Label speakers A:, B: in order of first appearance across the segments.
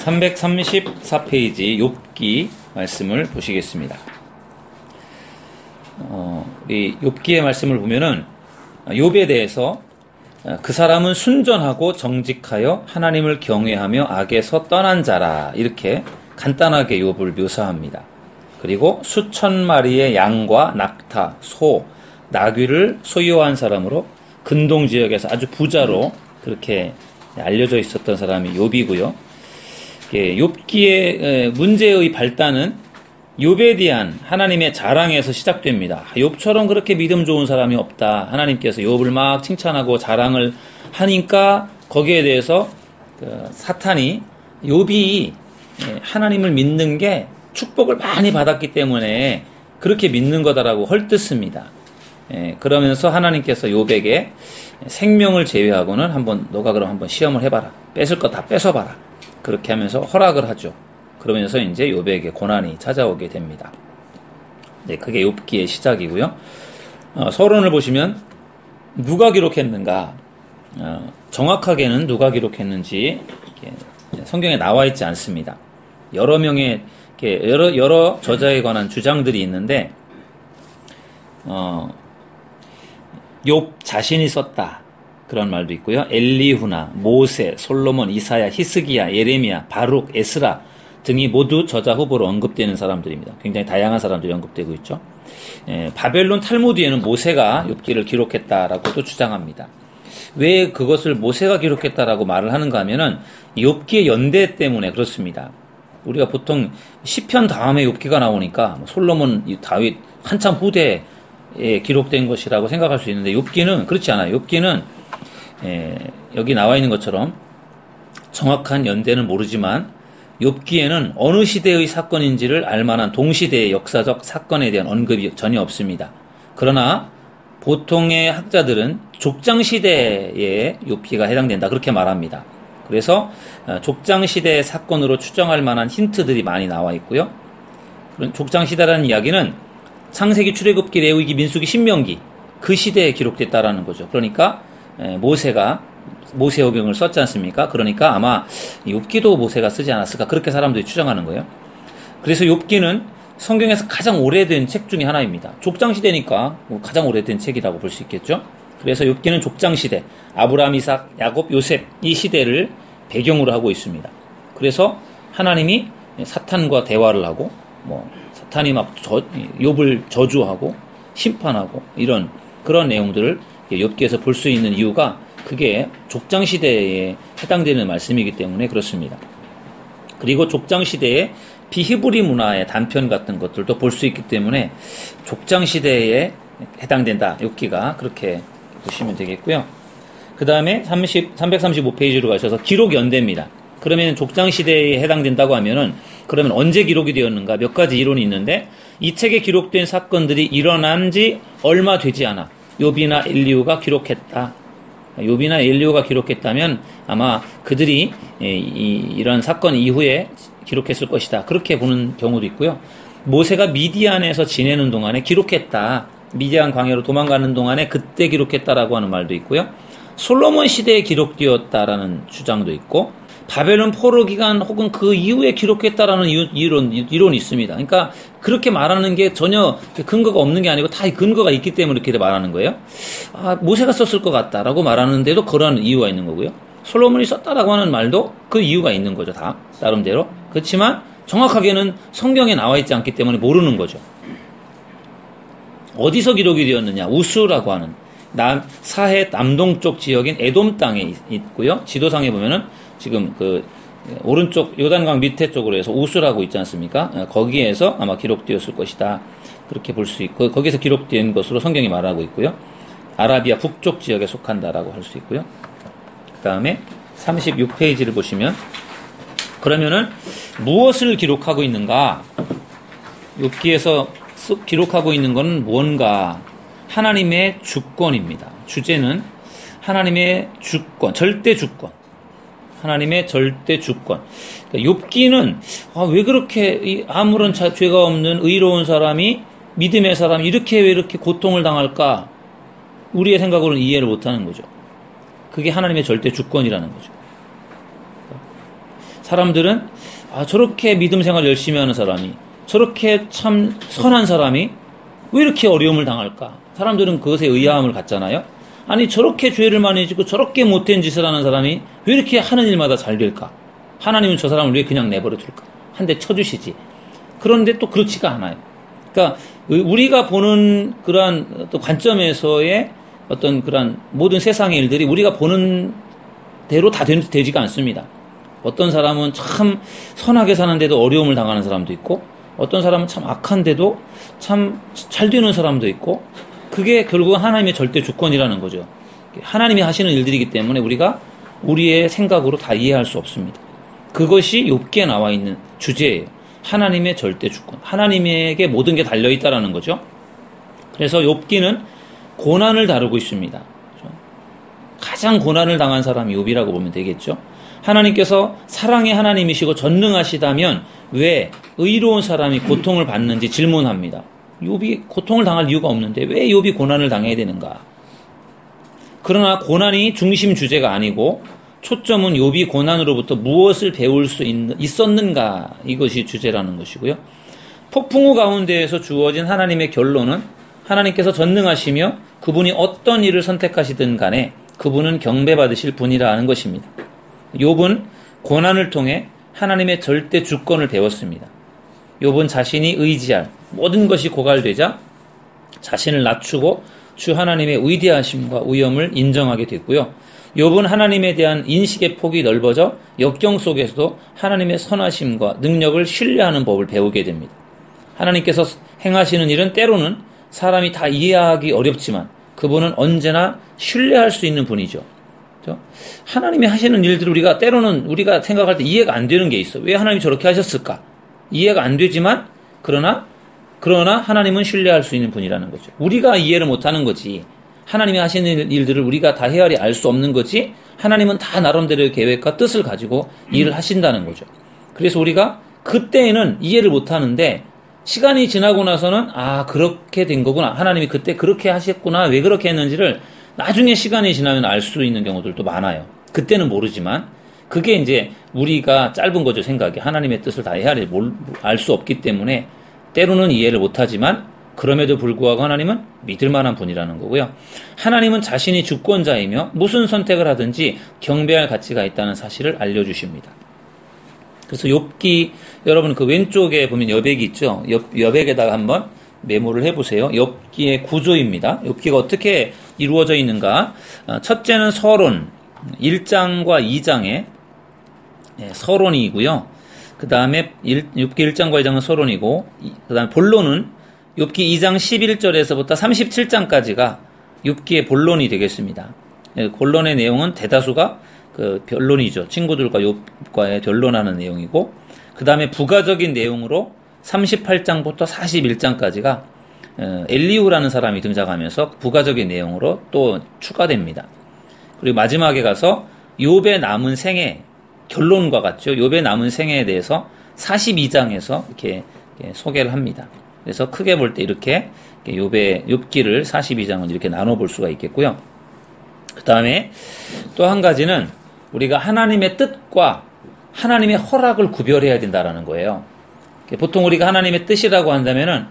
A: 334페이지 욥기 말씀을 보시겠습니다. 이 욥기의 말씀을 보면은 욥에 대해서 그 사람은 순전하고 정직하여 하나님을 경외하며 악에서 떠난 자라 이렇게 간단하게 욥을 묘사합니다. 그리고 수천 마리의 양과 낙타, 소, 나귀를 소유한 사람으로 근동 지역에서 아주 부자로 그렇게 알려져 있었던 사람이 욥이고요. 욥기의 문제의 발단은 욥에 대한 하나님의 자랑에서 시작됩니다. 욥처럼 그렇게 믿음 좋은 사람이 없다. 하나님께서 욥을 막 칭찬하고 자랑을 하니까 거기에 대해서 사탄이 욥이 하나님을 믿는 게 축복을 많이 받았기 때문에 그렇게 믿는 거다라고 헐뜯습니다. 그러면서 하나님께서 욥에게 생명을 제외하고는 너가 그럼 한번 시험을 해봐라. 뺏을 거 다 뺏어봐라. 그렇게 하면서 허락을 하죠. 그러면서 이제 욥에게 고난이 찾아오게 됩니다. 네, 그게 욥기의 시작이고요. 서론을 보시면 누가 기록했는가? 정확하게는 누가 기록했는지 성경에 나와 있지 않습니다. 여러 명의 여러 저자에 관한 주장들이 있는데 욥 자신이 썼다. 그런 말도 있고요. 엘리후나, 모세, 솔로몬, 이사야, 히스기야, 예레미야, 바룩, 에스라 등이 모두 저자 후보로 언급되는 사람들입니다. 굉장히 다양한 사람들이 언급되고 있죠. 바벨론 탈무드에는 모세가 욥기를 기록했다라고도 주장합니다. 왜 그것을 모세가 기록했다라고 말을 하는가 하면은 욥기의 연대 때문에 그렇습니다. 우리가 보통 시편 다음에 욥기가 나오니까 솔로몬, 다윗 한참 후대에 기록된 것이라고 생각할 수 있는데 욥기는 그렇지 않아요. 욥기는 여기 나와 있는 것처럼 정확한 연대는 모르지만 욥기에는 어느 시대의 사건인지를 알만한 동시대의 역사적 사건에 대한 언급이 전혀 없습니다. 그러나 보통의 학자들은 족장시대에 욥기가 해당된다 그렇게 말합니다. 그래서 족장시대의 사건으로 추정할 만한 힌트들이 많이 나와 있고요. 족장시대라는 이야기는 창세기, 출애굽기, 레위기, 민수기, 신명기 그 시대에 기록됐다라는 거죠. 그러니까 모세가 모세오경을 썼지 않습니까? 그러니까 아마 욥기도 모세가 쓰지 않았을까 그렇게 사람들이 추정하는 거예요. 그래서 욥기는 성경에서 가장 오래된 책 중에 하나입니다. 족장시대니까 가장 오래된 책이라고 볼 수 있겠죠. 그래서 욥기는 족장시대, 아브라함, 이삭, 야곱, 요셉 이 시대를 배경으로 하고 있습니다. 그래서 하나님이 사탄과 대화를 하고 사탄이 막 욥을 저주하고 심판하고 이런 그런 내용들을 욥기에서 볼 수 있는 이유가 그게 족장시대에 해당되는 말씀이기 때문에 그렇습니다. 그리고 족장시대의 비히브리 문화의 단편 같은 것들도 볼 수 있기 때문에 족장시대에 해당된다. 욥기가 그렇게 보시면 되겠고요. 그 다음에 335페이지로 가셔서 기록 연대입니다. 그러면 족장시대에 해당된다고 하면은 그러면 언제 기록이 되었는가 몇 가지 이론이 있는데 이 책에 기록된 사건들이 일어난 지 얼마 되지 않아 욥이나 엘리후가 기록했다. 욥이나 엘리후가 기록했다면 아마 그들이 이런 사건 이후에 기록했을 것이다. 그렇게 보는 경우도 있고요. 모세가 미디안에서 지내는 동안에 기록했다. 미디안 광야로 도망가는 동안에 그때 기록했다라고 하는 말도 있고요. 솔로몬 시대에 기록되었다라는 주장도 있고 바벨론 포로 기간 혹은 그 이후에 기록했다라는 이론이 있습니다. 그러니까 그렇게 말하는 게 전혀 근거가 없는 게 아니고 다 근거가 있기 때문에 이렇게 말하는 거예요. 모세가 썼을 것 같다라고 말하는데도 그런 이유가 있는 거고요. 솔로몬이 썼다라고 하는 말도 그 이유가 있는 거죠. 다 나름대로. 그렇지만 정확하게는 성경에 나와 있지 않기 때문에 모르는 거죠. 어디서 기록이 되었느냐? 우스라고 하는 사해 남동쪽 지역인 에돔 땅에 있고요. 지도상에 보면은 지금 오른쪽 요단강 밑에 쪽으로 해서 우스라고 있지 않습니까? 거기에서 아마 기록되었을 것이다. 그렇게 볼 수 있고 거기서 기록된 것으로 성경이 말하고 있고요. 아라비아 북쪽 지역에 속한다라고 할 수 있고요. 그 다음에 36페이지를 보시면 그러면은 무엇을 기록하고 있는가? 욥기에서 기록하고 있는 건 뭔가? 하나님의 주권입니다. 주제는 하나님의 주권, 절대 주권. 하나님의 절대 주권. 그러니까 욥기는 왜 그렇게 아무런 죄가 없는 의로운 사람이 믿음의 사람이 왜 이렇게 고통을 당할까? 우리의 생각으로는 이해를 못하는 거죠. 그게 하나님의 절대 주권이라는 거죠. 사람들은 저렇게 믿음 생활 열심히 하는 사람이, 저렇게 참 선한 사람이 왜 이렇게 어려움을 당할까? 사람들은 그것에 의아함을 갖잖아요. 아니 저렇게 죄를 많이 지고 저렇게 못된 짓을 하는 사람이 왜 이렇게 하는 일마다 잘 될까? 하나님은 저 사람을 왜 그냥 내버려 둘까? 한 대 쳐주시지. 그런데 또 그렇지가 않아요. 그러니까 우리가 보는 그러한 또 관점에서의 어떤 그러한 모든 세상의 일들이 우리가 보는 대로 다 되지가 않습니다. 어떤 사람은 참 선하게 사는데도 어려움을 당하는 사람도 있고, 어떤 사람은 참 악한데도 참 잘 되는 사람도 있고, 그게 결국은 하나님의 절대 주권이라는 거죠. 하나님이 하시는 일들이기 때문에 우리가 우리의 생각으로 다 이해할 수 없습니다. 그것이 욥기에 나와 있는 주제예요. 하나님의 절대 주권. 하나님에게 모든 게 달려있다라는 거죠. 그래서 욥기는 고난을 다루고 있습니다. 가장 고난을 당한 사람이 욥이라고 보면 되겠죠. 하나님께서 사랑의 하나님이시고 전능하시다면 왜 의로운 사람이 고통을 받는지 질문합니다. 욥이 고통을 당할 이유가 없는데 왜 욥이 고난을 당해야 되는가? 그러나 고난이 중심 주제가 아니고 초점은 욥이 고난으로부터 무엇을 배울 수 있었는가, 이것이 주제라는 것이고요. 폭풍우 가운데에서 주어진 하나님의 결론은 하나님께서 전능하시며 그분이 어떤 일을 선택하시든 간에 그분은 경배받으실 분이라는 것입니다. 욥은 고난을 통해 하나님의 절대 주권을 배웠습니다. 욥은 자신이 의지할 모든 것이 고갈되자 자신을 낮추고 주 하나님의 위대하심과 위엄을 인정하게 됐고요. 욥은 하나님에 대한 인식의 폭이 넓어져 역경 속에서도 하나님의 선하심과 능력을 신뢰하는 법을 배우게 됩니다. 하나님께서 행하시는 일은 때로는 사람이 다 이해하기 어렵지만 그분은 언제나 신뢰할 수 있는 분이죠. 그렇죠? 하나님이 하시는 일들을 우리가 때로는 우리가 생각할 때 이해가 안 되는 게 있어. 왜 하나님이 저렇게 하셨을까? 이해가 안 되지만 그러나 하나님은 신뢰할 수 있는 분이라는 거죠. 우리가 이해를 못하는 거지. 하나님이 하시는 일들을 우리가 다 헤아리 알 수 없는 거지. 하나님은 다 나름대로의 계획과 뜻을 가지고 일을 하신다는 거죠. 그래서 우리가 그때에는 이해를 못하는데 시간이 지나고 나서는 그렇게 된 거구나. 하나님이 그때 그렇게 하셨구나. 왜 그렇게 했는지를 나중에 시간이 지나면 알 수 있는 경우들도 많아요. 그때는 모르지만 그게 이제 우리가 짧은 거죠, 생각이. 하나님의 뜻을 다 헤아리 알 수 없기 때문에 때로는 이해를 못하지만 그럼에도 불구하고 하나님은 믿을 만한 분이라는 거고요. 하나님은 자신이 주권자이며 무슨 선택을 하든지 경배할 가치가 있다는 사실을 알려주십니다. 그래서 욥기, 여러분 그 왼쪽에 보면 여백이 있죠. 여백에다가 한번 메모를 해보세요. 욥기의 구조입니다. 욥기가 어떻게 이루어져 있는가. 첫째는 서론, 1장과 2장의 서론이고요. 그 다음에 욥기 1장과 2장은 서론이고, 그 다음에 본론은 욥기 2장 11절에서부터 37장까지가 욥기의 본론이 되겠습니다. 본론의 내용은 대다수가 그 변론이죠. 친구들과 욥과의 변론하는 내용이고, 그 다음에 부가적인 내용으로 38장부터 41장까지가 엘리후라는 사람이 등장하면서 부가적인 내용으로 또 추가됩니다. 그리고 마지막에 가서 욥의 남은 생애, 결론과 같죠. 욥의 남은 생애에 대해서 42장에서 이렇게 소개를 합니다. 그래서 크게 볼 때 이렇게 욥기를 42장은 이렇게 나눠볼 수가 있겠고요. 그 다음에 또 한 가지는 우리가 하나님의 뜻과 하나님의 허락을 구별해야 된다는 거예요. 보통 우리가 하나님의 뜻이라고 한다면은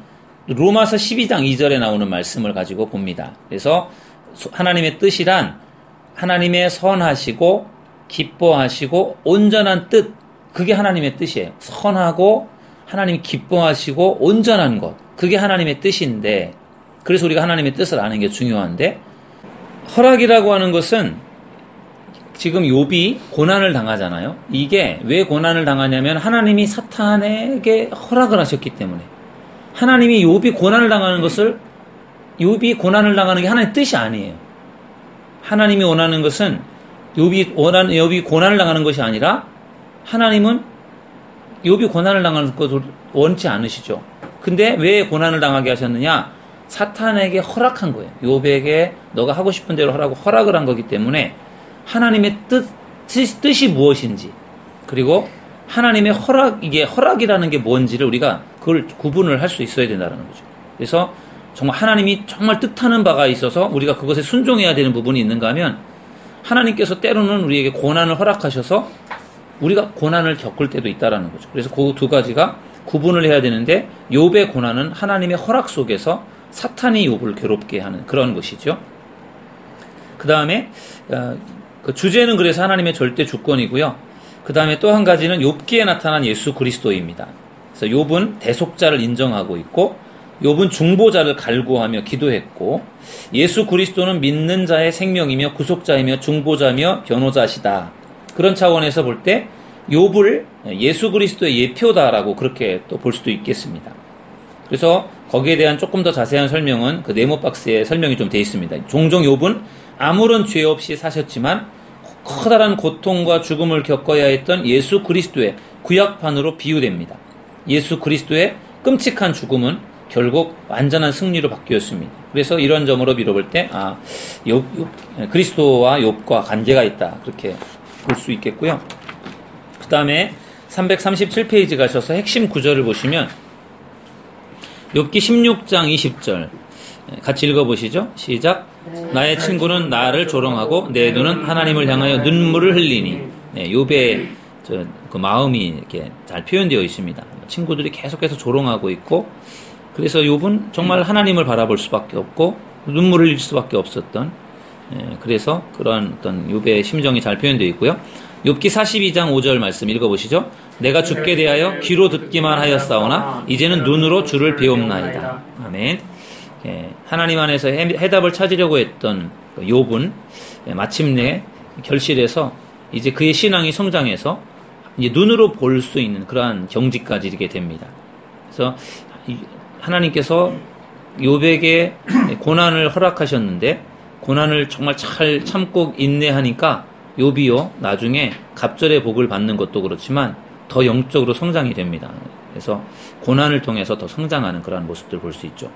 A: 로마서 12장 2절에 나오는 말씀을 가지고 봅니다. 그래서 하나님의 뜻이란 하나님의 선하시고 기뻐하시고 온전한 뜻, 그게 하나님의 뜻이에요. 선하고 하나님이 기뻐하시고 온전한 것, 그게 하나님의 뜻인데, 그래서 우리가 하나님의 뜻을 아는 게 중요한데, 허락이라고 하는 것은 지금 욥이 고난을 당하잖아요. 이게 왜 고난을 당하냐면 하나님이 사탄에게 허락을 하셨기 때문에, 하나님이 욥이 고난을 당하는 것을, 욥이 고난을 당하는 게 하나님의 뜻이 아니에요. 하나님이 원하는 것은 욥이 고난을 당하는 것이 아니라 하나님은 욥이 고난을 당하는 것을 원치 않으시죠. 근데 왜 고난을 당하게 하셨느냐? 사탄에게 허락한 거예요. 욥에게 너가 하고 싶은 대로 하라고 허락을 한 거기 때문에 하나님의 뜻이 무엇인지, 그리고 하나님의 이게 허락이라는 게 뭔지를 우리가 그걸 구분을 할 수 있어야 된다는 거죠. 그래서 정말 하나님이 정말 뜻하는 바가 있어서 우리가 그것에 순종해야 되는 부분이 있는가 하면, 하나님께서 때로는 우리에게 고난을 허락하셔서 우리가 고난을 겪을 때도 있다라는 거죠. 그래서 그 두 가지가 구분을 해야 되는데 욥의 고난은 하나님의 허락 속에서 사탄이 욥을 괴롭게 하는 그런 것이죠. 그 다음에 그 주제는 그래서 하나님의 절대 주권이고요. 그 다음에 또 한 가지는 욥기에 나타난 예수 그리스도입니다. 그래서 욥은 대속자를 인정하고 있고 욥은 중보자를 갈구하며 기도했고 예수 그리스도는 믿는 자의 생명이며 구속자이며 중보자며 변호자시다. 그런 차원에서 볼 때 욥을 예수 그리스도의 예표다라고 그렇게 또 볼 수도 있겠습니다. 그래서 거기에 대한 조금 더 자세한 설명은 그 네모 박스에 설명이 좀 되어 있습니다. 종종 욥은 아무런 죄 없이 사셨지만 커다란 고통과 죽음을 겪어야 했던 예수 그리스도의 구약판으로 비유됩니다. 예수 그리스도의 끔찍한 죽음은 결국 완전한 승리로 바뀌었습니다. 그래서 이런 점으로 빌어볼 때 그리스도와 욥과 관계가 있다 그렇게 볼 수 있겠고요. 그 다음에 337페이지 가셔서 핵심 구절을 보시면 욥기 16장 20절 같이 읽어보시죠. 시작. 나의 친구는 나를 조롱하고 내 눈은 하나님을 향하여 눈물을 흘리니. 욥의 그 마음이 이렇게 잘 표현되어 있습니다. 친구들이 계속해서 조롱하고 있고 그래서 욥은 정말 하나님을 바라볼 수밖에 없고 눈물을 흘릴 수밖에 없었던 그래서 그런 어떤 욥의 심정이 잘 표현되어 있고요. 욥기 42장 5절 말씀 읽어보시죠. 내가 주께 대하여 귀로 듣기만 하였사오나 이제는 눈으로 주를 배움나이다. 아멘. 하나님 안에서 해답을 찾으려고 했던 욥은 마침내 결실해서 이제 그의 신앙이 성장해서 이제 눈으로 볼 수 있는 그러한 경지까지 이르게 됩니다. 그래서 하나님께서 욥에게 고난을 허락하셨는데 고난을 정말 잘 참고 인내하니까 욥이요 나중에 갑절의 복을 받는 것도 그렇지만 더 영적으로 성장이 됩니다. 그래서 고난을 통해서 더 성장하는 그러한 모습들을 볼 수 있죠.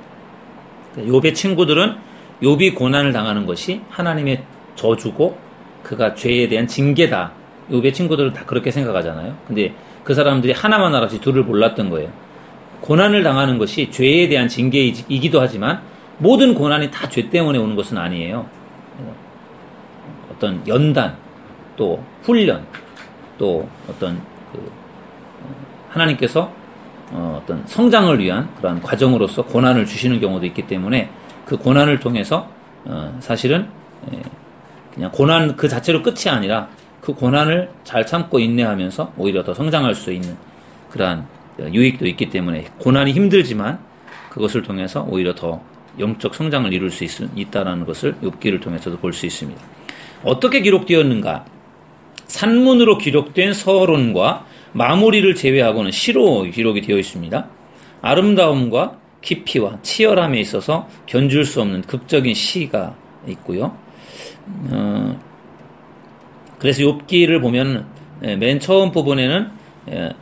A: 욥의 친구들은 욥이 고난을 당하는 것이 하나님의 저주고 그가 죄에 대한 징계다. 욥의 친구들은 다 그렇게 생각하잖아요. 근데 그 사람들이 하나만 알았지 둘을 몰랐던 거예요. 고난을 당하는 것이 죄에 대한 징계이기도 하지만 모든 고난이 다 죄 때문에 오는 것은 아니에요. 어떤 연단, 또 훈련, 또 어떤 하나님께서 어떤 성장을 위한 그러한 과정으로서 고난을 주시는 경우도 있기 때문에 그 고난을 통해서 사실은 그냥 고난 그 자체로 끝이 아니라 그 고난을 잘 참고 인내하면서 오히려 더 성장할 수 있는 그러한 유익도 있기 때문에 고난이 힘들지만 그것을 통해서 오히려 더 영적 성장을 이룰 수 있다는 것을 욥기를 통해서도 볼 수 있습니다. 어떻게 기록되었는가? 산문으로 기록된 서론과 마무리를 제외하고는 시로 기록이 되어 있습니다. 아름다움과 깊이와 치열함에 있어서 견줄 수 없는 극적인 시가 있고요. 그래서 욥기를 보면 맨 처음 부분에는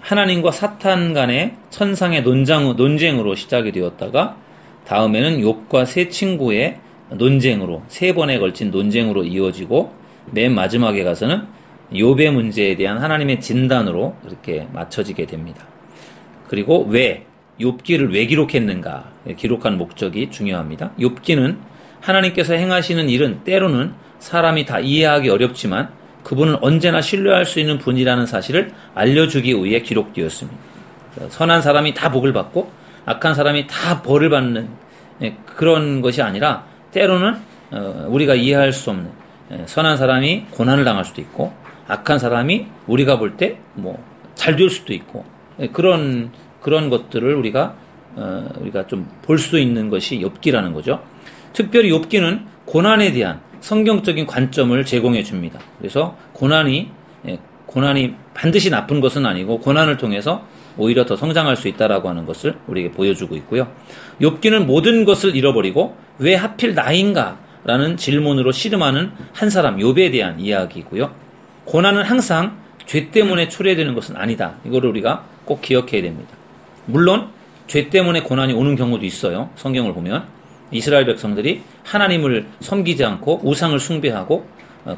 A: 하나님과 사탄 간의 천상의 논쟁으로 시작이 되었다가 다음에는 욥과 세 친구의 논쟁으로 세 번에 걸친 논쟁으로 이어지고 맨 마지막에 가서는 욥의 문제에 대한 하나님의 진단으로 이렇게 맞춰지게 됩니다. 그리고 욥기를 왜 기록했는가? 기록한 목적이 중요합니다. 욥기는 하나님께서 행하시는 일은 때로는 사람이 다 이해하기 어렵지만 그분은 언제나 신뢰할 수 있는 분이라는 사실을 알려주기 위해 기록되었습니다. 선한 사람이 다 복을 받고 악한 사람이 다 벌을 받는 그런 것이 아니라 때로는 우리가 이해할 수 없는 선한 사람이 고난을 당할 수도 있고 악한 사람이 우리가 볼 때 뭐 잘 될 수도 있고 그런 것들을 우리가 좀 볼 수 있는 것이 욥기라는 거죠. 특별히 욥기는 고난에 대한 성경적인 관점을 제공해 줍니다. 그래서 고난이 반드시 나쁜 것은 아니고 고난을 통해서 오히려 더 성장할 수 있다라고 하는 것을 우리에게 보여주고 있고요. 욥기는 모든 것을 잃어버리고 왜 하필 나인가라는 질문으로 씨름하는 한 사람 욥에 대한 이야기이고요. 고난은 항상 죄 때문에 초래되는 것은 아니다. 이거를 우리가 꼭 기억해야 됩니다. 물론 죄 때문에 고난이 오는 경우도 있어요. 성경을 보면 이스라엘 백성들이 하나님을 섬기지 않고 우상을 숭배하고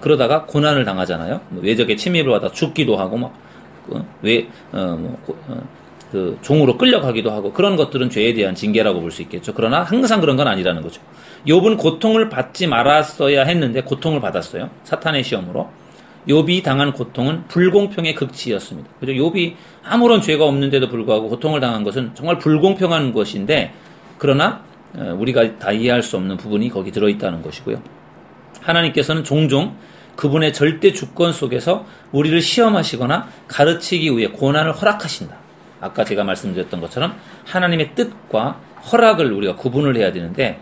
A: 그러다가 고난을 당하잖아요. 외적의 침입을 받아 죽기도 하고 종으로 끌려가기도 하고 그런 것들은 죄에 대한 징계라고 볼 수 있겠죠. 그러나 항상 그런 건 아니라는 거죠. 욥은 고통을 받지 말았어야 했는데 고통을 받았어요. 사탄의 시험으로. 욥이 당한 고통은 불공평의 극치였습니다. 그죠? 욥이 아무런 죄가 없는데도 불구하고 고통을 당한 것은 정말 불공평한 것인데, 그러나 우리가 다 이해할 수 없는 부분이 거기 들어있다는 것이고요. 하나님께서는 종종 그분의 절대 주권 속에서 우리를 시험하시거나 가르치기 위해 고난을 허락하신다. 아까 제가 말씀드렸던 것처럼 하나님의 뜻과 허락을 우리가 구분을 해야 되는데,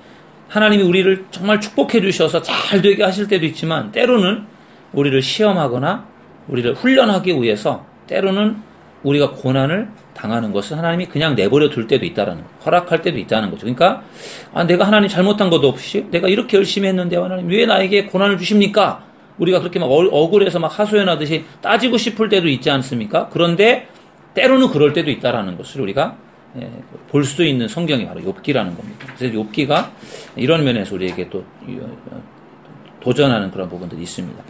A: 하나님이 우리를 정말 축복해 주셔서 잘 되게 하실 때도 있지만, 때로는 우리를 시험하거나 우리를 훈련하기 위해서 때로는 우리가 고난을 당하는 것을 하나님이 그냥 내버려 둘 때도 있다라는 거, 허락할 때도 있다는 거죠. 그러니까 내가 하나님 잘못한 것도 없이 내가 이렇게 열심히 했는데 하나님 왜 나에게 고난을 주십니까? 우리가 그렇게 막 억울해서 막 하소연하듯이 따지고 싶을 때도 있지 않습니까? 그런데 때로는 그럴 때도 있다라는 것을 우리가 볼 수 있는 성경이 바로 욥기라는 겁니다. 그래서 욥기가 이런 면에서 우리에게 또 도전하는 그런 부분들이 있습니다.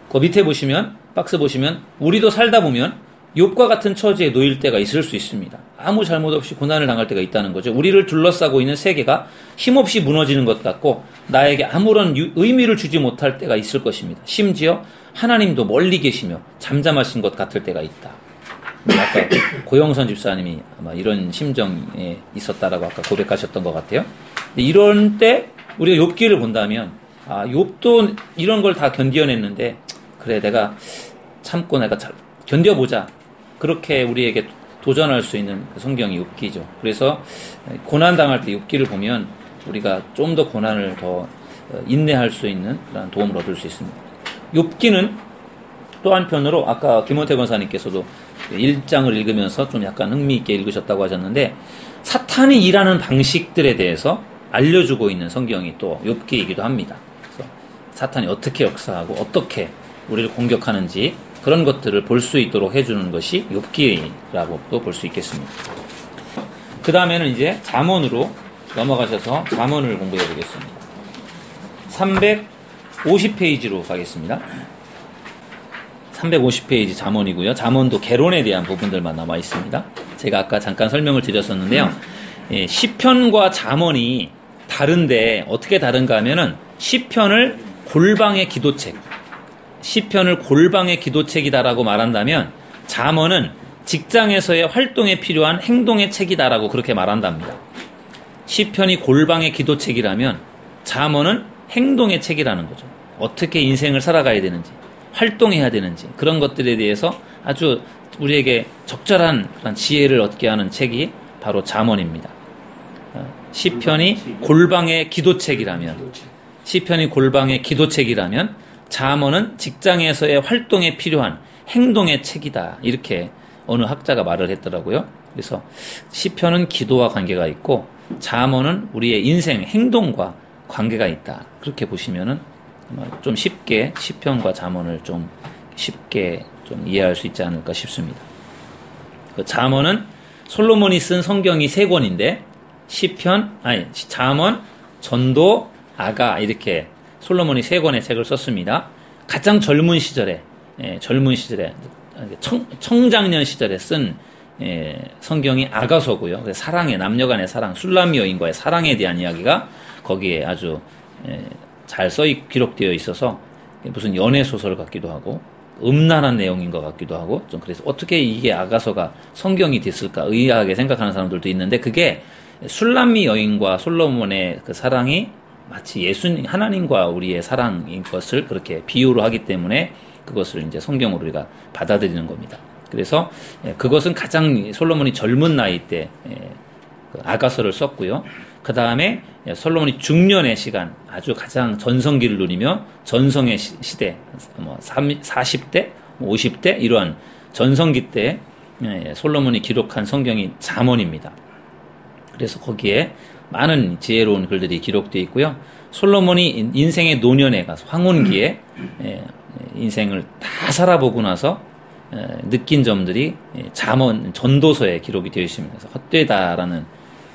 A: 그 밑에 보시면, 박스 보시면, 우리도 살다 보면 욥과 같은 처지에 놓일 때가 있을 수 있습니다. 아무 잘못 없이 고난을 당할 때가 있다는 거죠. 우리를 둘러싸고 있는 세계가 힘없이 무너지는 것 같고 나에게 아무런 의미를 주지 못할 때가 있을 것입니다. 심지어 하나님도 멀리 계시며 잠잠하신 것 같을 때가 있다. 아까 고영선 집사님이 아마 이런 심정에 있었다라고 아까 고백하셨던 것 같아요. 이런 때 우리가 욥기를 본다면, 욥도 이런 걸 다 견뎌냈는데, 그래 내가 참고 내가 잘 견뎌보자, 그렇게 우리에게 도전할 수 있는 그 성경이 욥기죠. 그래서 고난 당할 때 욥기를 보면 우리가 좀 더 고난을 더 인내할 수 있는 그런 도움을 얻을 수 있습니다. 욥기는 또 한편으로 아까 김원태 권사님께서도 1장을 읽으면서 좀 약간 흥미있게 읽으셨다고 하셨는데, 사탄이 일하는 방식들에 대해서 알려주고 있는 성경이 또 욥기이기도 합니다. 그래서 사탄이 어떻게 역사하고 어떻게 우리를 공격하는지 그런 것들을 볼 수 있도록 해주는 것이 욥기라고도 볼 수 있겠습니다. 그 다음에는 이제 잠언으로 넘어가셔서 잠언을 공부해 보겠습니다. 350페이지로 가겠습니다. 350페이지 잠언이고요. 잠언도 개론에 대한 부분들만 남아 있습니다. 제가 아까 잠깐 설명을 드렸었는데요. 시편과 잠언이 다른데 어떻게 다른가 하면은, 시편을 골방의 기도책, 시편을 골방의 기도책이다라고 말한다면, 잠언은 직장에서의 활동에 필요한 행동의 책이다라고 그렇게 말한답니다. 시편이 골방의 기도책이라면 잠언은 행동의 책이라는 거죠. 어떻게 인생을 살아가야 되는지, 활동해야 되는지, 그런 것들에 대해서 아주 우리에게 적절한 그런 지혜를 얻게 하는 책이 바로 잠언입니다. 시편이 골방의 기도책이라면, 잠언은 직장에서의 활동에 필요한 행동의 책이다, 이렇게 어느 학자가 말을 했더라고요. 그래서 시편은 기도와 관계가 있고 잠언은 우리의 인생 행동과 관계가 있다, 그렇게 보시면은 좀 쉽게 시편과 잠언을 좀 쉽게 좀 이해할 수 있지 않을까 싶습니다. 그 잠언은 솔로몬이 쓴 성경이 3권인데, 잠언, 전도, 아가, 이렇게 솔로몬이 3권의 책을 썼습니다. 가장 젊은 시절에 청장년 시절에 쓴 성경이 아가서고요. 사랑의, 남녀간의 사랑, 술람미 여인과의 사랑에 대한 이야기가 거기에 아주 잘 기록되어 있어서 무슨 연애 소설 같기도 하고 음란한 내용인 것 같기도 하고, 좀 그래서 어떻게 이게 아가서가 성경이 됐을까 의아하게 생각하는 사람들도 있는데, 그게 술람미 여인과 솔로몬의 그 사랑이 마치 하나님과 우리의 사랑인 것을 그렇게 비유로 하기 때문에 그것을 이제 성경으로 우리가 받아들이는 겁니다. 그래서 그것은 가장 솔로몬이 젊은 나이 때 아가서를 썼고요. 그 다음에 솔로몬이 중년의 시간, 아주 가장 전성기를 누리며 전성의 시대, 40대, 50대 이러한 전성기 때 솔로몬이 기록한 성경이 잠언입니다. 그래서 거기에 많은 지혜로운 글들이 기록되어 있고요. 솔로몬이 인생의 노년에 가서 황혼기에 인생을 다 살아보고 나서 느낀 점들이 잠언, 전도서에 기록이 되어 있습니다. 그래서 헛되다라는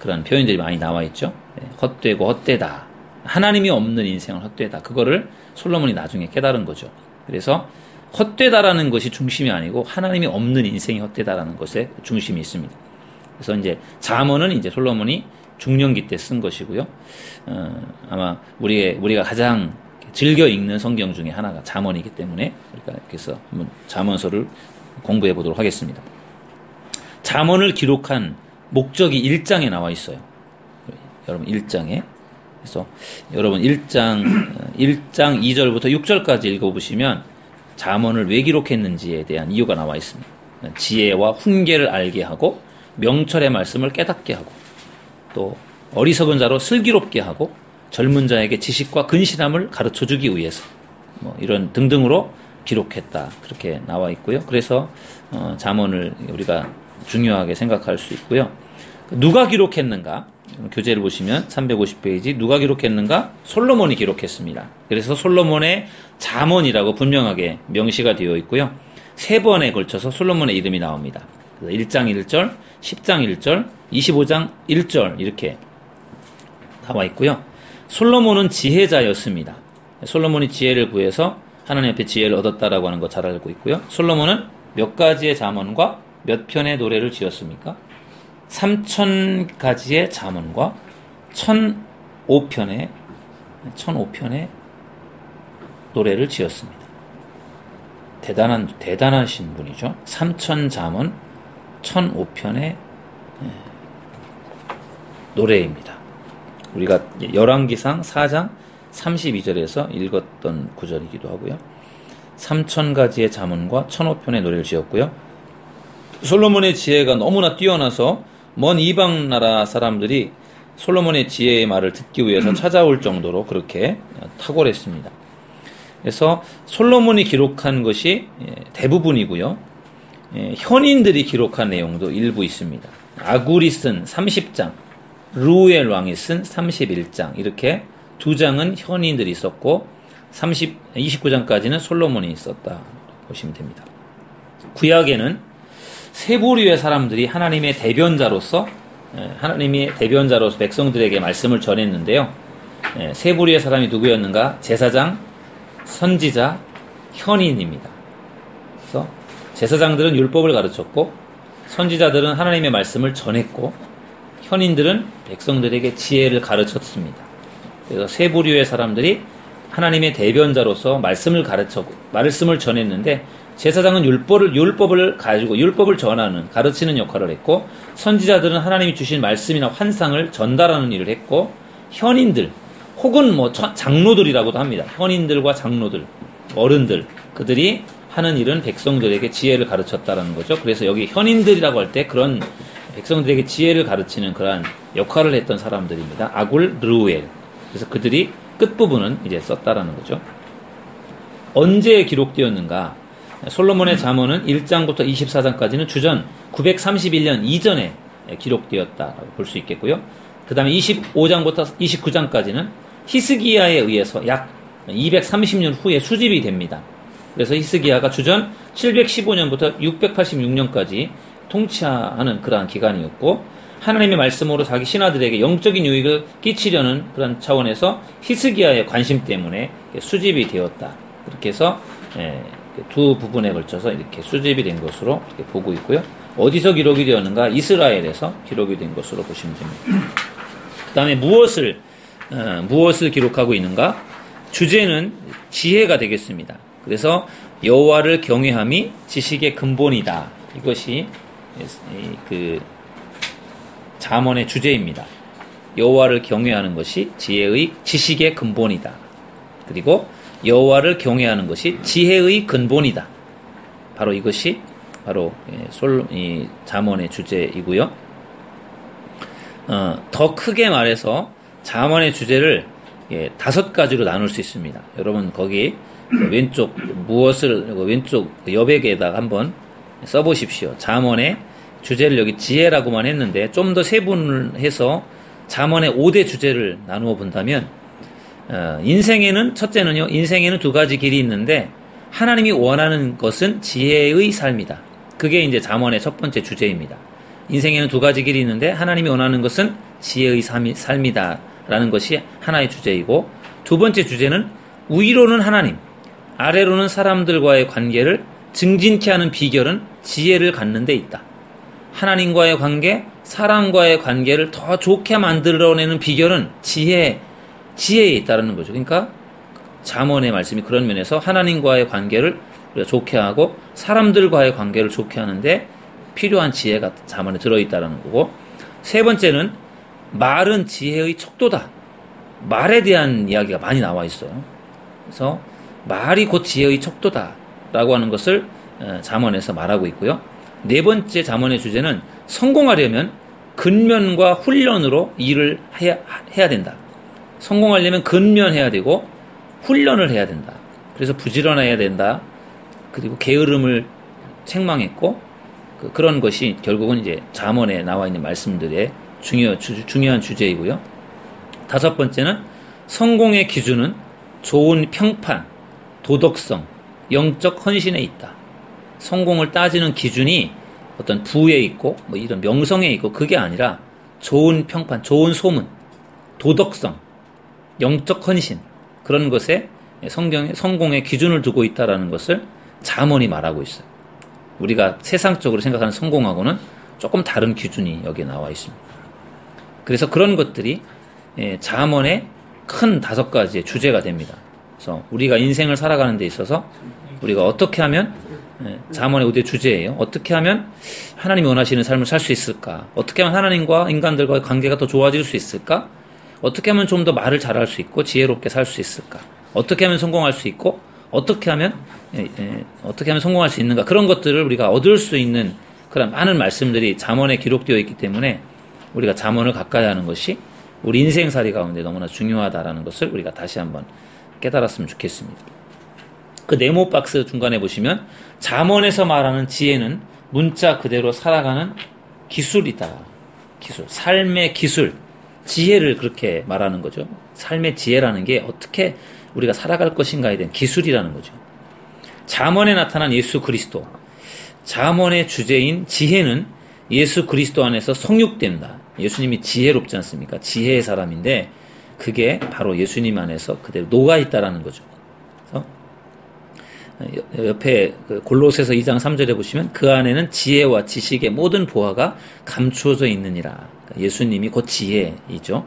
A: 그런 표현들이 많이 나와 있죠. 헛되고 헛되다. 하나님이 없는 인생은 헛되다. 그거를 솔로몬이 나중에 깨달은 거죠. 그래서 헛되다라는 것이 중심이 아니고 하나님이 없는 인생이 헛되다라는 것에 중심이 있습니다. 그래서 이제 잠언은 이제 솔로몬이 중년기 때 쓴 것이고요. 아마 우리가 가장 즐겨 읽는 성경 중에 하나가 잠언이기 때문에 우리가 그래서 한번 잠언서를 공부해 보도록 하겠습니다. 잠언을 기록한 목적이 1장에 나와 있어요. 여러분 1장에. 그래서 여러분 1장 2절부터 6절까지 읽어보시면 잠언을 왜 기록했는지에 대한 이유가 나와 있습니다. 지혜와 훈계를 알게 하고 명철의 말씀을 깨닫게 하고 또 어리석은 자로 슬기롭게 하고 젊은 자에게 지식과 근신함을 가르쳐주기 위해서 뭐 이런 등등으로 기록했다 그렇게 나와 있고요. 그래서 잠언을 우리가 중요하게 생각할 수 있고요. 누가 기록했는가? 교재를 보시면 350페이지 누가 기록했는가? 솔로몬이 기록했습니다. 그래서 솔로몬의 잠언이라고 분명하게 명시가 되어 있고요. 3번에 걸쳐서 솔로몬의 이름이 나옵니다. 1장 1절, 10장 1절, 25장 1절 이렇게 나와 있고요. 솔로몬은 지혜자였습니다. 솔로몬이 지혜를 구해서 하나님 앞에 지혜를 얻었다라고 하는 거 잘 알고 있고요. 솔로몬은 몇 가지의 잠언과 몇 편의 노래를 지었습니까? 3000가지의 잠언과 1005편의 노래를 지었습니다. 대단하신 분이죠. 3000잠언, 1005편의 노래입니다. 우리가 열왕기상 4장 32절에서 읽었던 구절이기도 하고요. 3000가지의 잠언과 1005편의 노래를 지었고요. 솔로몬의 지혜가 너무나 뛰어나서 먼 이방 나라 사람들이 솔로몬의 지혜의 말을 듣기 위해서 찾아올 정도로 그렇게 탁월했습니다. 그래서 솔로몬이 기록한 것이 대부분이고요. 현인들이 기록한 내용도 일부 있습니다. 아굴이 쓴 30장, 루엘 왕이 쓴 31장 이렇게 2장은 현인들이 썼고 29장까지는 솔로몬이 썼다 보시면 됩니다. 구약에는 세 부류의 사람들이 하나님의 대변자로서 백성들에게 말씀을 전했는데요. 세 부류의 사람이 누구였는가? 제사장, 선지자, 현인입니다. 그래서 제사장들은 율법을 가르쳤고 선지자들은 하나님의 말씀을 전했고 현인들은 백성들에게 지혜를 가르쳤습니다. 그래서 세 부류의 사람들이 하나님의 대변자로서 말씀을 전했는데 제사장은 율법을 가지고 율법을 전하는 가르치는 역할을 했고 선지자들은 하나님이 주신 말씀이나 환상을 전달하는 일을 했고 현인들 혹은 장로들이라고도 합니다. 현인들과 장로들, 어른들 그들이 하는 일은 백성들에게 지혜를 가르쳤다라는 거죠. 그래서 여기 현인들이라고 할 때 그런 백성들에게 지혜를 가르치는 그러한 역할을 했던 사람들입니다. 아굴, 르우엘. 그래서 그들이 끝부분은 이제 썼다라는 거죠. 언제 기록되었는가? 솔로몬의 잠언은 1장부터 24장까지는 주전 931년 이전에 기록되었다라고 볼 수 있겠고요. 그 다음에 25장부터 29장까지는 히스기야에 의해서 약 230년 후에 수집이 됩니다. 그래서 히스기야가 주전 715년부터 686년까지 통치하는 그러한 기간이었고 하나님의 말씀으로 자기 신하들에게 영적인 유익을 끼치려는 그런 차원에서 히스기야의 관심 때문에 수집이 되었다. 그렇게 해서 두 부분에 걸쳐서 이렇게 수집이 된 것으로 이렇게 보고 있고요. 어디서 기록이 되었는가? 이스라엘에서 기록이 된 것으로 보시면 됩니다. 그 다음에 무엇을 기록하고 있는가? 주제는 지혜가 되겠습니다. 그래서 여호와를 경외함이 지식의 근본이다. 이것이 그 잠언의 주제입니다. 여호와를 경외하는 것이 지식의 근본이다. 그리고 여호와를 경외하는 것이 지혜의 근본이다. 바로 이것이 바로 이 잠언의 주제이고요. 더 크게 말해서 잠언의 주제를 5가지로 나눌 수 있습니다. 여러분 거기 왼쪽 여백에다가 한번 써보십시오. 잠언의 주제를 여기 지혜라고만 했는데 좀 더 세분을 해서 잠언의 5대 주제를 나누어 본다면 첫째는요, 인생에는 2가지 길이 있는데 하나님이 원하는 것은 지혜의 삶이다. 그게 이제 잠언의 첫 번째 주제입니다. 인생에는 2가지 길이 있는데 하나님이 원하는 것은 지혜의 삶이다. 라는 것이 하나의 주제이고 두 번째 주제는 위로는 하나님, 아래로는 사람들과의 관계를 증진케 하는 비결은 지혜를 갖는 데 있다. 하나님과의 관계, 사람과의 관계를 더 좋게 만들어내는 비결은 지혜에 있다는 거죠. 그러니까 잠언의 말씀이 그런 면에서 하나님과의 관계를 우리가 좋게 하고 사람들과의 관계를 좋게 하는데 필요한 지혜가 잠언에 들어있다는 거고, 세 번째는 말은 지혜의 척도다. 말에 대한 이야기가 많이 나와 있어요. 그래서 말이 곧 지혜의 척도다 라고 하는 것을 잠언에서 말하고 있고요. 네 번째 잠언의 주제는 성공하려면 근면과 훈련으로 일을 해야 된다. 성공하려면 근면해야 되고 훈련을 해야 된다. 그래서 부지런해야 된다. 그리고 게으름을 책망했고, 그런 것이 결국은 이제 잠언에 나와 있는 말씀들의 중요한 주제이고요. 다섯 번째는 성공의 기준은 좋은 평판, 도덕성, 영적 헌신에 있다. 성공을 따지는 기준이 어떤 부에 있고 뭐 이런 명성에 있고 그게 아니라 좋은 평판, 좋은 소문, 도덕성, 영적 헌신, 그런 것에 성경에 성공의 기준을 두고 있다라는 것을 잠언이 말하고 있어요. 우리가 세상적으로 생각하는 성공하고는 조금 다른 기준이 여기에 나와 있습니다. 그래서 그런 것들이 잠언의 큰 5가지의 주제가 됩니다. 그래서 우리가 인생을 살아가는 데 있어서 우리가 어떻게 하면, 잠언의 우대 주제예요. 어떻게 하면 하나님이 원하시는 삶을 살 수 있을까? 어떻게 하면 하나님과 인간들과의 관계가 더 좋아질 수 있을까? 어떻게 하면 좀 더 말을 잘할 수 있고 지혜롭게 살 수 있을까? 어떻게 하면 성공할 수 있고 어떻게 하면 성공할 수 있는가? 그런 것들을 우리가 얻을 수 있는 그런 많은 말씀들이 잠언에 기록되어 있기 때문에 우리가 잠언을 가까이 하는 것이 우리 인생살이 가운데 너무나 중요하다라는 것을 우리가 다시 한번 깨달았으면 좋겠습니다. 그 네모 박스 중간에 보시면 잠언에서 말하는 지혜는 문자 그대로 살아가는 기술이다. 기술, 삶의 기술, 지혜를 그렇게 말하는 거죠. 삶의 지혜라는 게 어떻게 우리가 살아갈 것인가에 대한 기술이라는 거죠. 잠언에 나타난 예수 그리스도, 잠언의 주제인 지혜는 예수 그리스도 안에서 성육된다. 예수님이 지혜롭지 않습니까? 지혜의 사람인데 그게 바로 예수님 안에서 그대로 녹아있다라는 거죠. 옆에 골로새서 2장 3절에 보시면 그 안에는 지혜와 지식의 모든 보화가 감추어져 있느니라. 그러니까 예수님이 곧 지혜이죠.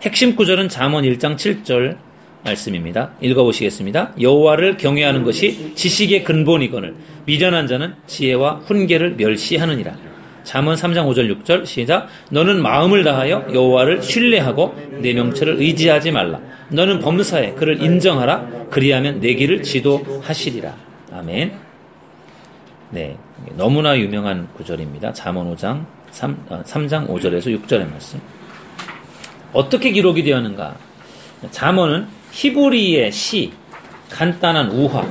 A: 핵심 구절은 잠언 1장 7절 말씀입니다. 읽어보시겠습니다. 여호와를 경외하는 것이 지식의 근본이거늘 미련한 자는 지혜와 훈계를 멸시하느니라. 잠언 3장 5절 6절 시작. 너는 마음을 다하여 여호와를 신뢰하고 내 명철을 의지하지 말라. 너는 범사에 그를 인정하라. 그리하면 내 길을 지도하시리라. 아멘. 네, 너무나 유명한 구절입니다. 잠언 5장 3장 5절에서 6절의 말씀. 어떻게 기록이 되었는가? 잠언은 히브리의 시, 간단한 우화,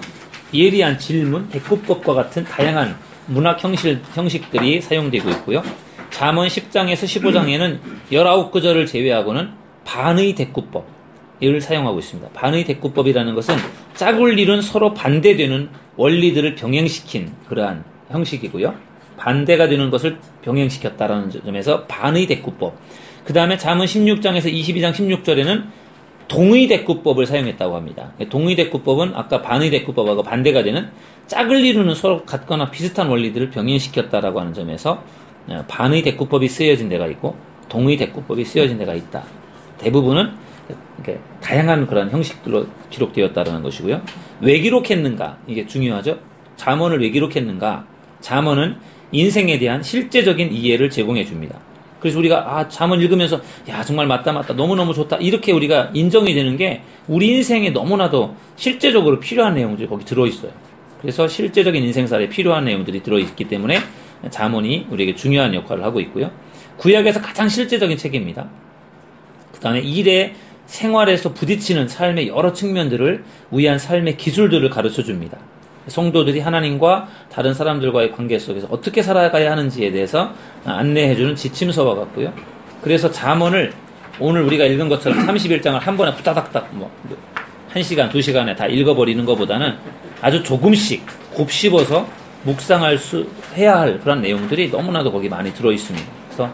A: 예리한 질문, 대꾸법과 같은 다양한 문학 형식들이 사용되고 있고요. 잠언 10장에서 15장에는 19구절을 제외하고는 반의 대꾸법을 사용하고 있습니다. 반의 대꾸법이라는 것은 짝을 이룬 서로 반대되는 원리들을 병행시킨 그러한 형식이고요. 반대가 되는 것을 병행시켰다라는 점에서 반의 대꾸법. 그 다음에 잠언 16장에서 22장 16절에는 동의 대꾸법을 사용했다고 합니다. 동의 대꾸법은 아까 반의 대꾸법하고 반대가 되는 짝을 이루는 서로 같거나 비슷한 원리들을 병행시켰다라고 하는 점에서 반의 대꾸법이 쓰여진 데가 있고 동의 대꾸법이 쓰여진 데가 있다. 대부분은 이렇게 다양한 그런 형식들로 기록되었다는 것이고요. 왜 기록했는가? 이게 중요하죠. 잠언을 왜 기록했는가? 잠언은 인생에 대한 실제적인 이해를 제공해 줍니다. 그래서 우리가 잠언 읽으면서 야 정말 맞다 너무너무 좋다 이렇게 우리가 인정이 되는 게 우리 인생에 너무나도 실제적으로 필요한 내용들이 거기 들어있어요. 그래서 실제적인 인생살에 필요한 내용들이 들어있기 때문에 잠언이 우리에게 중요한 역할을 하고 있고요. 구약에서 가장 실제적인 책입니다. 그 다음에 일에 생활에서 부딪히는 삶의 여러 측면들을 위한 삶의 기술들을 가르쳐 줍니다. 성도들이 하나님과 다른 사람들과의 관계 속에서 어떻게 살아가야 하는지에 대해서 안내해주는 지침서와 같고요. 그래서 잠언을 오늘 우리가 읽은 것처럼 31장을 한 번에 후다닥닥 1시간, 2시간에 다 읽어버리는 것보다는 아주 조금씩 곱씹어서 해야 할 그런 내용들이 너무나도 거기 많이 들어있습니다. 그래서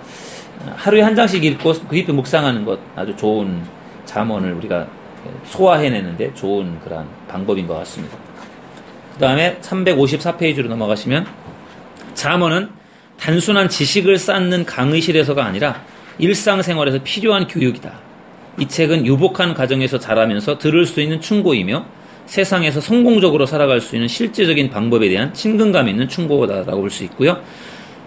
A: 하루에 한 장씩 읽고 깊이 묵상하는 것 아주 좋은 잠언을 우리가 소화해내는데 좋은 그런 방법인 것 같습니다. 그 다음에 354페이지로 넘어가시면 잠언은 단순한 지식을 쌓는 강의실에서가 아니라 일상생활에서 필요한 교육이다. 이 책은 유복한 가정에서 자라면서 들을 수 있는 충고이며 세상에서 성공적으로 살아갈 수 있는 실제적인 방법에 대한 친근감 있는 충고다라고 볼 수 있고요.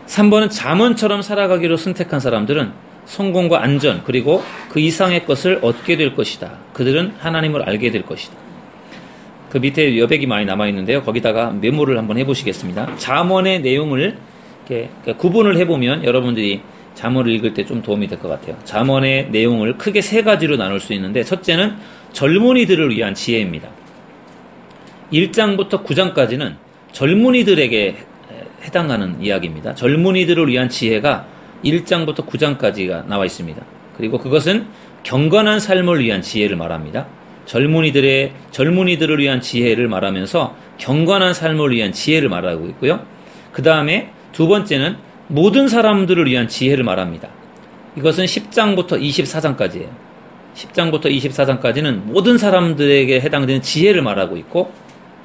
A: 3번은 잠언처럼 살아가기로 선택한 사람들은 성공과 안전 그리고 그 이상의 것을 얻게 될 것이다. 그들은 하나님을 알게 될 것이다. 그 밑에 여백이 많이 남아있는데요. 거기다가 메모를 한번 해보시겠습니다. 잠언의 내용을 이렇게 구분을 해보면 여러분들이 잠언을 읽을 때 좀 도움이 될 것 같아요. 잠언의 내용을 크게 세 가지로 나눌 수 있는데 첫째는 젊은이들을 위한 지혜입니다. 1장부터 9장까지는 젊은이들에게 해당하는 이야기입니다. 젊은이들을 위한 지혜가 1장부터 9장까지가 나와 있습니다. 그리고 그것은 경건한 삶을 위한 지혜를 말합니다. 젊은이들을 위한 지혜를 말하면서 경건한 삶을 위한 지혜를 말하고 있고요. 그 다음에 두 번째는 모든 사람들을 위한 지혜를 말합니다. 이것은 10장부터 24장까지예요. 10장부터 24장까지는 모든 사람들에게 해당되는 지혜를 말하고 있고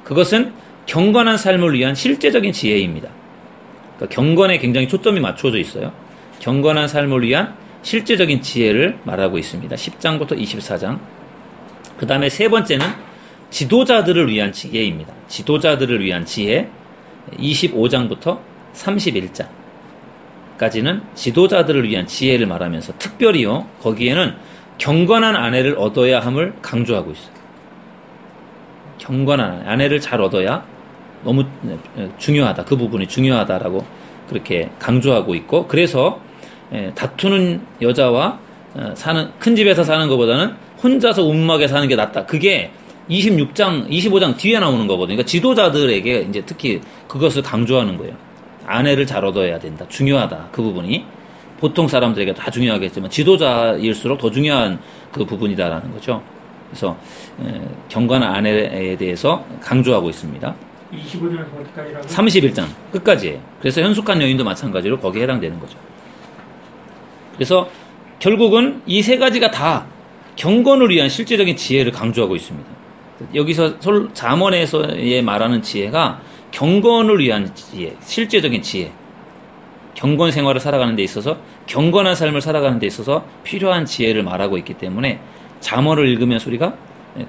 A: 그것은 경건한 삶을 위한 실제적인 지혜입니다. 그러니까 경건에 굉장히 초점이 맞춰져 있어요. 경건한 삶을 위한 실제적인 지혜를 말하고 있습니다. 10장부터 24장. 그 다음에 세 번째는 지도자들을 위한 지혜입니다. 지도자들을 위한 지혜 25장부터 31장까지는 지도자들을 위한 지혜를 말하면서 특별히요 거기에는 경건한 아내를 얻어야 함을 강조하고 있어요. 경건한 아내를 잘 얻어야 너무 중요하다. 그 부분이 중요하다라고 그렇게 강조하고 있고 그래서 다투는 여자와 큰 집에서 사는 것보다는 혼자서 움막에 사는 게 낫다. 그게 26장, 25장 뒤에 나오는 거거든요. 그러니까 지도자들에게 이제 특히 그것을 강조하는 거예요. 아내를 잘 얻어야 된다. 중요하다. 그 부분이. 보통 사람들에게 다 중요하겠지만 지도자일수록 더 중요한 그 부분이다라는 거죠. 그래서 경건한 아내에 대해서 강조하고 있습니다.
B: 25장에서 어디까지라고?
A: 31장 끝까지예요. 그래서 현숙한 여인도 마찬가지로 거기에 해당되는 거죠. 그래서 결국은 이 세 가지가 다 경건을 위한 실제적인 지혜를 강조하고 있습니다. 여기서 잠언에서의 말하는 지혜가 경건을 위한 지혜, 실제적인 지혜, 경건 생활을 살아가는 데 있어서 경건한 삶을 살아가는 데 있어서 필요한 지혜를 말하고 있기 때문에 잠언을 읽으면서 우리가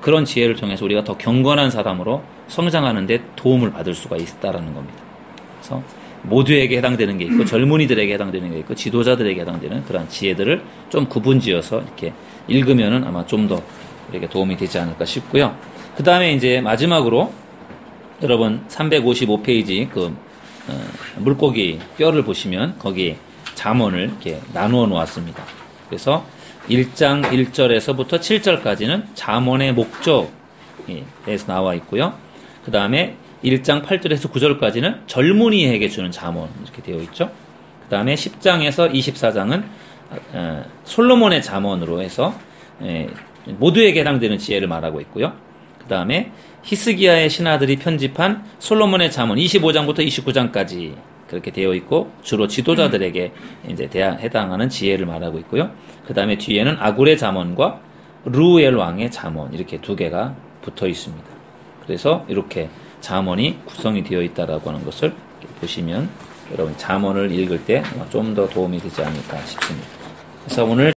A: 그런 지혜를 통해서 우리가 더 경건한 사람으로 성장하는 데 도움을 받을 수가 있다라는 겁니다. 그래서 모두에게 해당되는 게 있고 젊은이들에게 해당되는 게 있고 지도자들에게 해당되는 그런 지혜들을 좀 구분지어서 이렇게 읽으면은 아마 좀 더 우리에게 도움이 되지 않을까 싶고요. 그 다음에 이제 마지막으로 여러분 355페이지 물고기 뼈를 보시면 거기 잠언을 이렇게 나누어 놓았습니다. 그래서 1장 1절에서부터 7절까지는 잠언의 목적에 대해서 나와 있고요. 그 다음에 1장 8절에서 9절까지는 젊은이에게 주는 잠언 이렇게 되어 있죠. 그 다음에 10장에서 24장은 솔로몬의 잠언으로 해서 모두에게 해당되는 지혜를 말하고 있고요. 그 다음에 히스기야의 신하들이 편집한 솔로몬의 잠언 25장부터 29장까지 그렇게 되어 있고 주로 지도자들에게 이제 해당하는 지혜를 말하고 있고요. 그 다음에 뒤에는 아굴의 잠언과 루엘 왕의 잠언 이렇게 두 개가 붙어 있습니다. 그래서 이렇게 잠언이 구성이 되어 있다라고 하는 것을 보시면 여러분 잠언을 읽을 때 좀 더 도움이 되지 않을까 싶습니다. 그래서 오늘